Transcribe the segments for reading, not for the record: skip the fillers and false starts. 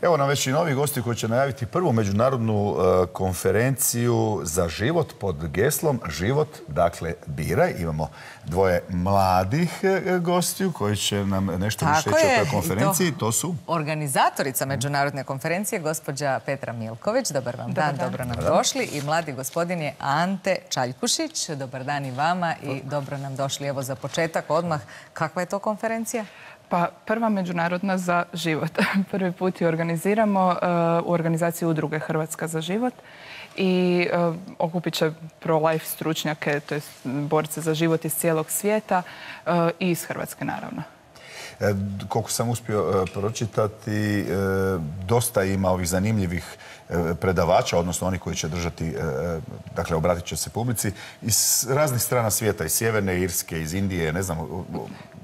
Evo nam već i novi gosti koji će najaviti prvu međunarodnu konferenciju za život pod geslom Život, dakle, biraj. Imamo dvoje mladih gostiju koji će nam nešto više reći o toj konferenciji. To su organizatorica međunarodne konferencije, gospođa Petra Milković. Dobar vam dan, dobro nam došli. I mladi gospodin je Ante Čaljkušić. Dobar dan i vama i dobro nam došli. Evo za početak odmah, kakva je to konferencija? Pa prva međunarodna za život. Prvi put ju organiziramo u organizaciji Udruge Hrvatska za život i okupit će pro-life stručnjake, to je borce za život iz cijelog svijeta i iz Hrvatske naravno. Koliko sam uspio pročitati, dosta ima ovih zanimljivih predavača, odnosno oni koji će držati, dakle, obratit će se publici iz raznih strana svijeta, iz Sjeverne Irske, iz Indije, ne znam,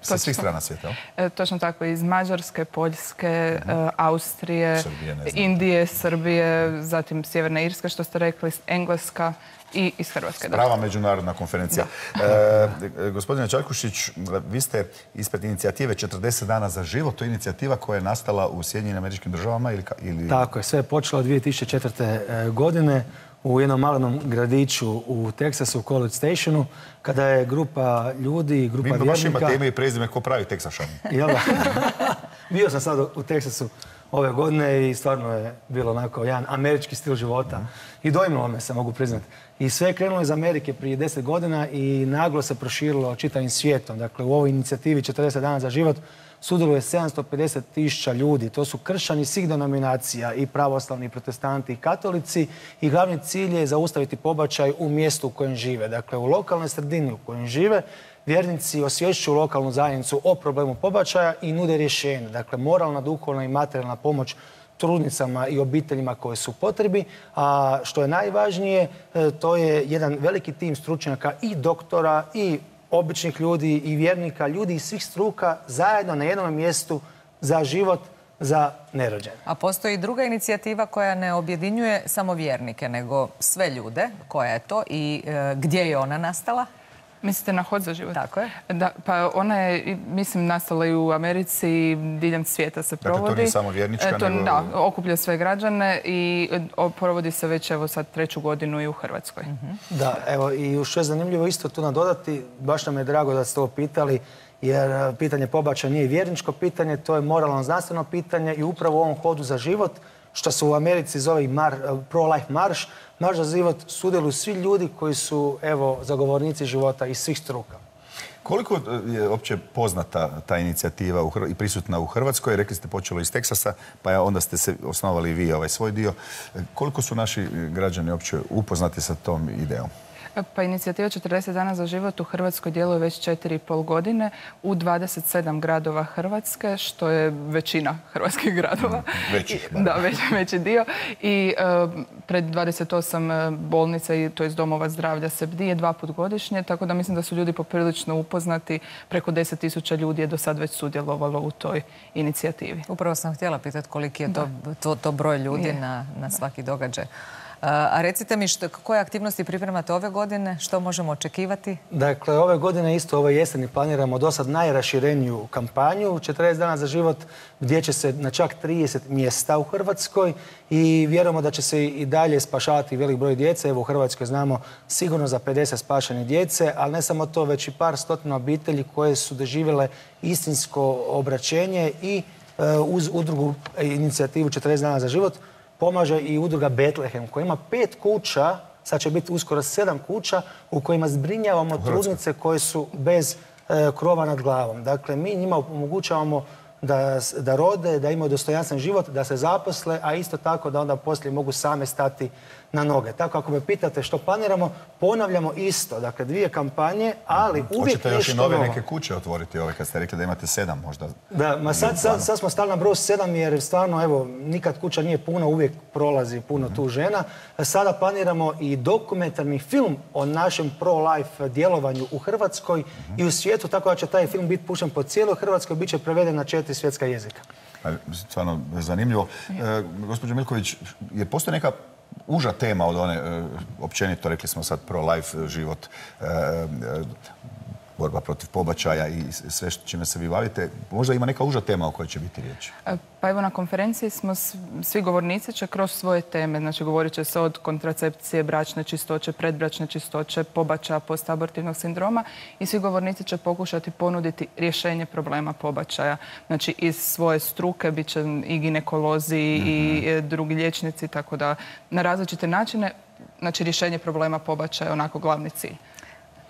sa svih strana svijeta. Točno tako, iz Mađarske, Poljske, Austrije, Indije, Srbije, zatim Sjeverne Irske, što ste rekli, Engleska i iz Hrvatske. Prava međunarodna konferencija. Gospodine Čaljkušić, vi ste ispred inicijative 40 dana za život. To je inicijativa koja je nastala u Sjedinjenim Američkim Državama ili... Tako je, sve je počelo 2004. godine u jednom malenom gradiću u Teksasu, u College Stationu, kada je grupa ljudi, grupa vjernika... Vi baš imate ime i prezime ko pravi Teksašan. Jel da? Bio sam sad u Teksasu ove godine i stvarno je bilo onako jedan američki stil života. I dojmilo me se, mogu priznati. I sve je krenulo iz Amerike prije 10 godina i naglo se proširilo čitavim svijetom. Dakle, u ovoj inicijativi 40 dana za život sudjeluje 750.000 ljudi. To su kršćani svih denominacija, i pravoslavni, i protestanti, i katolici. I glavni cilj je zaustaviti pobačaj u mjestu u kojem žive. Dakle, u lokalnoj sredini u kojem žive, vjernici osvješćuju lokalnu zajednicu o problemu pobačaja i nude rješenje. Dakle, moralna, duhovna i materijalna pomoć trudnicama i obiteljima koje su u potrebi, a što je najvažnije, to je jedan veliki tim stručnjaka i doktora i običnih ljudi i vjernika, ljudi iz svih struka zajedno na jednom mjestu za život, za nerođene. A postoji druga inicijativa koja ne objedinjuje samo vjernike, nego sve ljude. Koja je to i gdje je ona nastala? Mislite na Hod za život? Tako je. Da, pa ona je, mislim, nastala i u Americi i diljem svijeta se provodi. Dakle, to nije samo vjernička, nego... Da, okuplja sve građane i provodi se već, evo sad, 3. godinu i u Hrvatskoj. Da, evo, i što je zanimljivo isto tu nadodati, baš nam je drago da ste ovo pitali, jer pitanje pobačaja nije vjerničko pitanje, to je moralno znanstveno pitanje i upravo u ovom Hodu za život, što se u Americi zove pro-life marš, marš za život, sudjeluju svi ljudi koji su, evo, zagovornici života iz svih struka. Koliko je uopće poznata ta inicijativa i prisutna u Hrvatskoj? Rekli ste počelo iz Teksasa, pa onda ste se osnovali vi ovaj svoj dio. Koliko su naši građani uopće upoznati sa tom idejom? Pa inicijativa 40 dana za život u Hrvatskoj djeluje već 4,5 godine u 27 gradova Hrvatske, što je većina hrvatskih gradova. Da, veći dio. I pred 28 bolnica, to je domova zdravlja, se bdije 2 puta godišnje, tako da mislim da su ljudi poprilično upoznati. Preko 10.000 ljudi je do sad već sudjelovalo u toj inicijativi. Upravo sam htjela pitati koliki je to broj ljudi na svaki događaj. A recite mi, koje aktivnosti pripremate ove godine? Što možemo očekivati? Dakle, ove godine isto, ove jeseni planiramo do sad najrašireniju kampanju 40 dana za život, gdje će se na čak 30 mjesta u Hrvatskoj i vjerujemo da će se i dalje spašavati velik broj djece. Evo u Hrvatskoj znamo sigurno za 50 spašene djece, ali ne samo to, već i par stotina obitelji koje su doživjele istinsko obraćenje i uz udrugu inicijativu 40 dana za život pomaže i udruga Betlehem koja ima 5 kuća, sad će biti uskoro 7 kuća u kojima zbrinjavamo trudnice koje su bez krova nad glavom. Dakle, mi njima omogućavamo da rode, da imaju dostojanstven život, da se zaposle, a isto tako da onda poslije mogu same stati na noge. Tako ako me pitate što planiramo, ponavljamo isto. Dakle, 2 kampanje, ali uvijek hoćete još i nešto nove novo. neke kuće otvoriti, kad ste rekli da imate 7 možda? Da, ma sad smo stali na broj 7 jer stvarno, evo, nikad kuća nije puna, uvijek prolazi puno tu žena. Sada planiramo i dokumentarni film o našem pro-life djelovanju u Hrvatskoj i u svijetu, tako da će taj film biti pušten po cijeloj Hrvatskoj, bit će preveden na 4 svjetska jezika. Stvarno zanimljivo. Gospođo Milković, postoji neka uža tema od one, općenito rekli smo sad pro-life život, borba protiv pobačaja i sve čime se vi bavite. Možda ima neka uža tema o kojoj će biti riječ. Pa evo, na konferenciji smo svi govornici će kroz svoje teme, znači govorit će se od kontracepcije, bračne čistoće, predbračne čistoće, pobačaja, postabortivnog sindroma i svi govornici će pokušati ponuditi rješenje problema pobačaja. Znači iz svoje struke bit će i ginekolozi i drugi liječnici, tako da na različite načine, znači rješenje problema pobačaja je onako glavni cilj.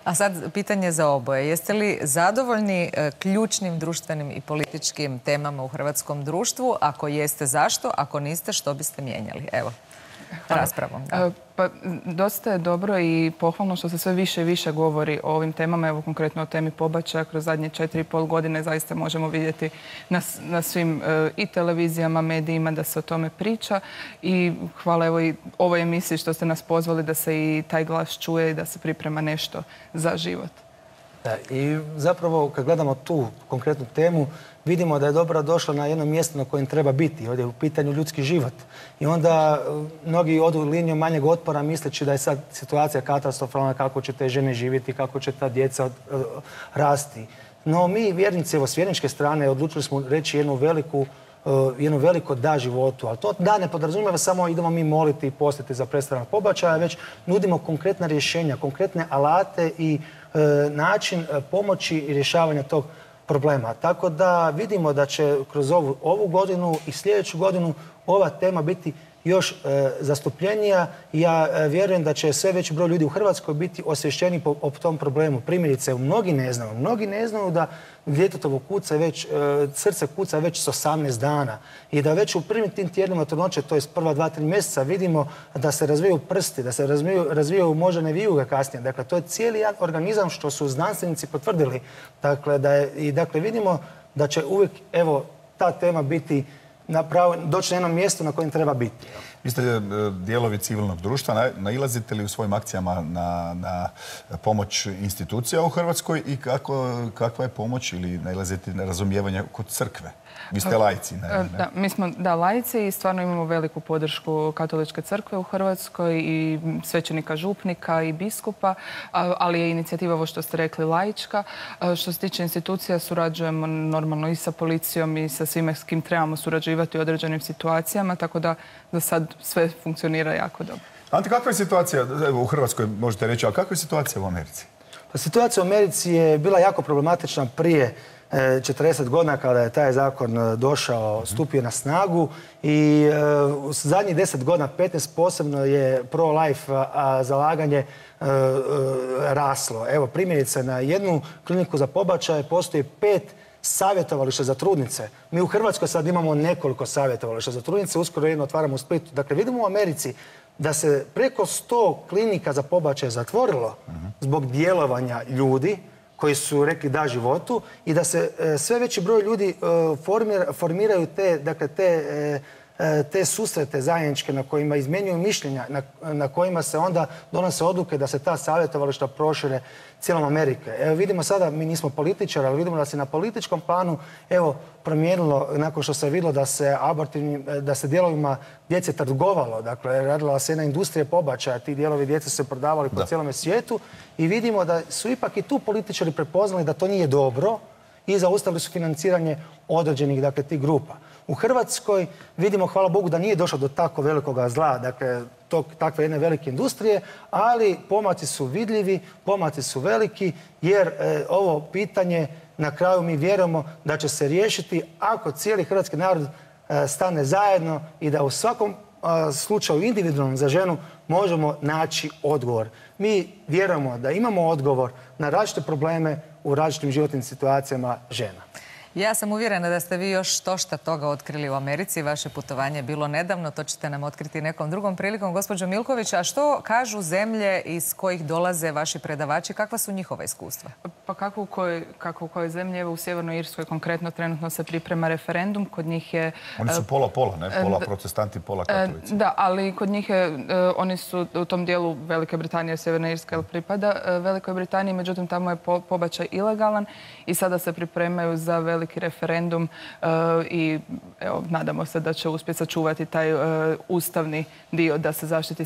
A sad pitanje za oboje. Jeste li zadovoljni ključnim društvenim i političkim temama u hrvatskom društvu? Ako jeste, zašto? Ako niste, što biste mijenjali? Evo, raspravom. Pa dosta je dobro i pohvalno što se sve više i više govori o ovim temama. Evo konkretno o temi pobačaja. Kroz zadnje 4,5 godine zaista možemo vidjeti na svim i televizijama, medijima da se o tome priča. I hvala evo i ovoj emisiji što ste nas pozvali da se i taj glas čuje i da se priprema nešto za život. Da, i zapravo kad gledamo tu konkretnu temu, vidimo da je dobra došla na jedno mjesto na kojem treba biti. Ovdje je u pitanju ljudski život. I onda mnogi odu linijom manjeg otpora misleći da je sad situacija katastrofalna, kako će te žene živjeti, kako će ta djeca rasti. No mi, vjernici, evo s vjerničke strane, odlučili smo reći jedno veliko da životu. Ali to da ne podrazumijeva samo idemo mi moliti i postiti za prestanak pobačaja, već nudimo konkretna rješenja, konkretne alate i način pomoći i rješavanja tog problema. Tako da vidimo da će kroz ovu godinu i sljedeću godinu ova tema biti još zastupljenija i ja vjerujem da će sve veći broj ljudi u Hrvatskoj biti osvješćeni o tom problemu. Primjerice, mnogi ne znaju da djetetovo srce kuca već s 18 dana i da već u prvim tim tjednima trudnoće, to je prva 2-3 mjeseca, vidimo da se razvijaju prsti, da se razvijaju moždane vijuge kasnije. Dakle, to je cijeli jedan organizam što su znanstvenici potvrdili. Dakle, vidimo da će uvijek, evo, ta tema biti doći na jedno mjesto na kojem treba biti. Vi ste dijelovi civilnog društva. Nailazite li u svojim akcijama na pomoć institucija u Hrvatskoj i kakva je pomoć ili nailazite na razumijevanje kod crkve? Vi ste laici, ne? Da, mi smo laici i stvarno imamo veliku podršku Katoličke crkve u Hrvatskoj i svećenika župnika i biskupa, ali je inicijativa, ovo što ste rekli, laička. Što se tiče institucija, surađujemo normalno i sa policijom i sa svime s kim trebamo surađivati u određenim situacijama, tako da za sad sve funkcionira jako dobro. Ante, kakva je situacija u Hrvatskoj, možete reći, ali kakva je situacija u Americi? Pa situacija u Americi je bila jako problematična prije 40 godina kada je taj zakon stupio na snagu i u zadnjih 10 godina, 15 posebno, je pro-life zalaganje raslo. Evo, primjerice, na jednu kliniku za pobačaje postoji 5 savjetovališta za trudnice. Mi u Hrvatskoj sad imamo nekoliko savjetovališta za trudnice, uskoro jedno otvaramo u Splitu. Dakle, vidimo u Americi da se preko 100 klinika za pobačaje zatvorilo zbog djelovanja ljudi koji su rekli da životu i da se sve veći broj ljudi formiraju te susrete zajedničke na kojima izmjenjuju mišljenja, na kojima se onda donose odluke da se ta savjetovališta prošire cijelom Amerike. Evo, vidimo sada, mi nismo političari, ali vidimo da se na političkom planu promijenilo nakon što se vidjelo da se dijelovima djece trgovalo. Dakle, radila se jedna industrija pobačaja, ti dijelovi djece se prodavali po cijelome svijetu i vidimo da su ipak i tu političari prepoznali da to nije dobro i zaustavili su financiranje određenih, dakle, tih grupa. U Hrvatskoj vidimo, hvala Bogu, da nije došlo do tako velikoga zla, dakle, takve jedne velike industrije, ali pomaci su vidljivi, pomaci su veliki, jer ovo pitanje na kraju mi vjerujemo da će se riješiti ako cijeli hrvatski narod stane zajedno i da u svakom slučaju individualnom za ženu možemo naći odgovor. Mi vjerujemo da imamo odgovor na različite probleme u različitim životnim situacijama žena. Ja sam uvjerena da ste vi još štošta toga otkrili u Americi. Vaše putovanje je bilo nedavno, to ćete nam otkriti nekom drugom prilikom. Gospođo Milković, a što kažu zemlje iz kojih dolaze vaši predavači? Kakva su njihova iskustva? Pa kako u kojoj zemlji? Evo, u Sjevernoj Irskoj konkretno trenutno se priprema referendum. Kod njih je... Oni su pola-pola, ne? Pola protestanti, pola katolici. Da, ali kod njih je, oni su u tom dijelu Velike Britanije, Sjeverna Irska pripada Velikoj Britaniji, međutim tamo je pobačaj ilegalan i sada se pripremaju za veliki referendum i evo, nadamo se da će uspjeti sačuvati taj ustavni dio da se zaštiti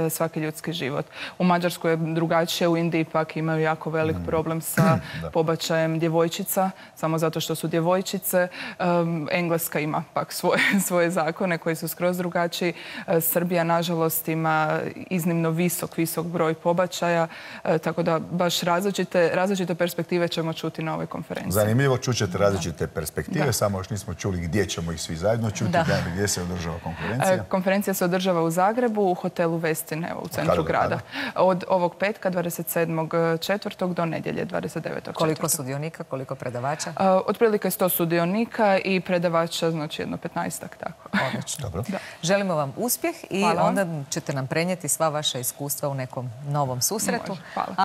svaki ljudski život. U Mađarskoj je drugačije, u Indiji pak imaju jako velik problem sa pobačajem djevojčica, samo zato što su djevojčice. Engleska ima pak svoje zakone koji su skroz drugačiji. Srbija, nažalost, ima iznimno visok broj pobačaja, tako da baš različite perspektive ćemo čuti na ovoj konferenciji. Zanimljivo, čućete različite perspektive, samo još nismo čuli gdje ćemo ih svi zajedno čuti, gdje se održava konferencija. Konferencija se održava u Zagrebu, u hotelu Westin, u centru grada. Od ovog petka, 27.4. do nedjelje, 29.4. Koliko sudionika, koliko predavača? Otprilike 100 sudionika i predavača, znači jedno 15-ak, tako. Odlično. Želimo vam uspjeh i onda ćete nam prenijeti sva vaša iskustva u nekom novom susretu. Hvala.